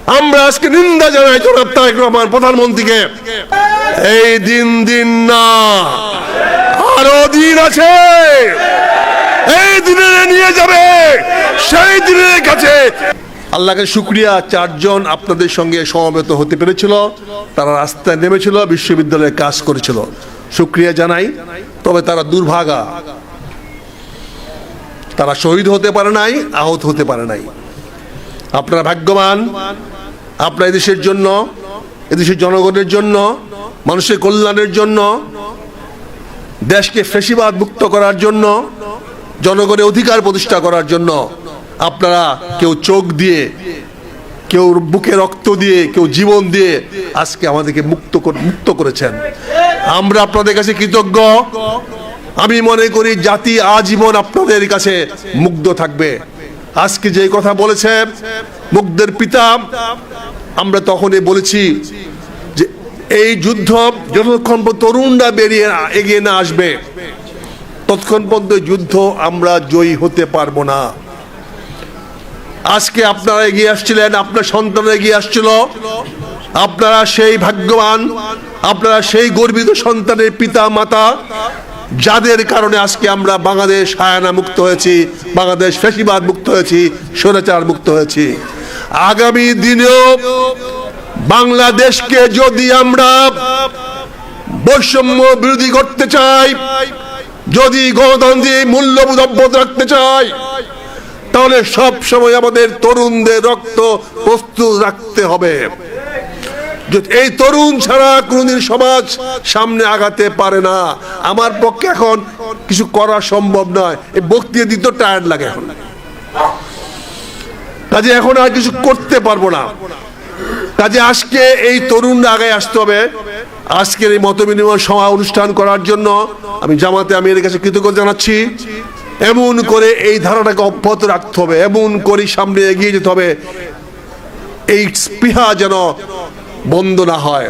আমরা আজকে নিন্দা জানাই জনাব তারেক রহমান প্রধানমন্ত্রীকে। এই দিন না, আরো দিন আছে, এই দিনে নিয়ে যাবে সেই দিনের কাছে। আল্লাহকে শুকরিয়া, 4 জন আপনাদের সঙ্গে সমবেত হতে পেরেছিল, তারা রাস্তায় নেমেছিল, বিশ্ববিদ্যালয়ে কাজ করেছিল, শুকরিয়া জানাই। তবে তারা দুর্ভাগা, তারা শহীদ হতে পারে নাই, আহত হতে পারে নাই। আপনারা ভাগ্যবান, আপনার এদেশের জন্য, এদেশের জনগণের জন্য, মানুষের কল্যাণের জন্য, দেশকে ফ্যাসিবাদ মুক্ত করার জন্য, জনগণের অধিকার প্রতিষ্ঠা করার জন্য আপনারা কেউ চোখ দিয়ে, কেউ বুকে রক্ত দিয়ে, কেউ জীবন দিয়ে আজকে আমাদেরকে মুক্ত করেছেন। আমরা আপনাদের কাছে কৃতজ্ঞ। আমি মনে করি জাতি আজীবন আপনাদের কাছে মুগ্ধ থাকবে। আজকে যে কথা বলেছে মুগ্ধের পিতা, আমরা তখনই বলেছি যে এই যুদ্ধ যতক্ষণ তরুণরা এগিয়ে না আসবে ততক্ষণ পর্যন্ত যুদ্ধ আমরা জয়ী হতে পারবো না। আজকে আপনারা এগিয়ে আসছিলেন, আপনার সন্তানরা এগিয়ে আসছিল, আপনারা সেই ভাগ্যবান, আপনারা সেই গর্বিত সন্তানের পিতা মাতা, যাদের কারণে আজকে আমরা বাংলাদেশ হায়ানা মুক্ত হয়েছি, বাংলাদেশ ফ্যাসিবাদ মুক্ত হয়েছি, স্বৈরাচার মুক্ত হয়েছি। আগামী দিনেও বাংলাদেশকে যদি আমরা বৈষম্য বিরোধী করতে চাই, যদি গণতান্ত্রিক মূল্যবোধ অব্যাহত রাখতে চাই, তাহলে সব সময় আমাদের তরুণদের রক্ত প্রস্তুত রাখতে হবে। এই তরুণ ছাড়া কোনদিন সমাজ সামনে আগাতে পারে না। আমার পক্ষে এখন কিছু করা সম্ভব নয়, এই বক্তৃতা দিতে টায়ার্ড লাগে এখন, কাজে এখন আর কিছু করতে পারবো না। কাজে আজকে এই তরুণরা আগে আসতে হবে। আজকের এই মত বিনিময় সভা অনুষ্ঠান করার জন্য আমি জামাতে আমিরের কাছে কৃতজ্ঞতা জানাচ্ছি। এমন করে এই ধারাটাকে অব্যাহত রাখতে হবে, এমন করে সামনে এগিয়ে যেতে হবে, এই স্পৃহা যেন বন্ধ না হয়।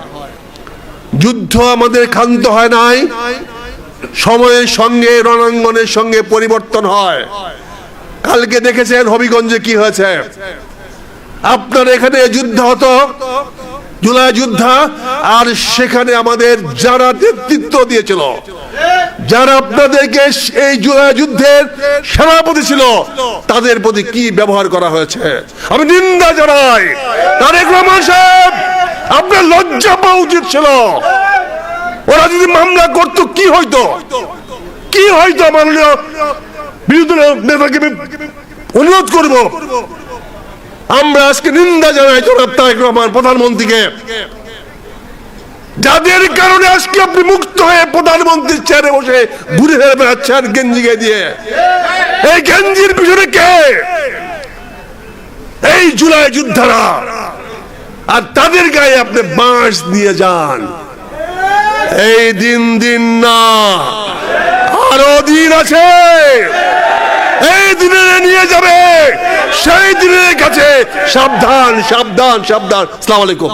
যুদ্ধ আমাদের ক্ষান্ত হয় নাই, সময়ের সঙ্গে রণাঙ্গনের সঙ্গে পরিবর্তন হয়। কালকে দেখেছেন হবিগঞ্জে কি হয়েছে। আপনার এখানে যুদ্ধ হতো, জুলাই যুদ্ধ, আর সেখানে আমাদের যারা নেতৃত্ব দিয়েছিল, যারা আপনাদেরকে এই জুলাই যুদ্ধের সেনাপতি ছিল, তাদের প্রতি কি ব্যবহার করা হয়েছে আমি নিন্দা জানাই। তারেক রহমান সাহেব, আপনার লজ্জা পাওয়া উচিত ছিল। ওরা যদি মামলা করতো কি হইতো, কি হইতো? মাননীয় বিরোধী নেতাকে অনুরোধ করব, আমরা আজকে নিন্দা জানাই জনাব তারেক রহমান প্রধানমন্ত্রীকে, যাদের কারণে আজকে আপনি মুক্ত হয়ে প্রধানমন্ত্রীর চেয়ারে বসে ঘুরে ফেরে বেড়াচ্ছেন গেঞ্জি গায়ে দিয়ে। এই গেঞ্জির পিছনে কে? এই জুলাই যোদ্ধারা, আর তাদের গায়ে আপনি বাঁশ দিয়ে যান। এই দিন না, আরো দিন আছে, এই দিনে নিয়ে যাবে সেই দিনের কাছে। সাবধান, সাবধান, সাবধান। আসসালামু আলাইকুম।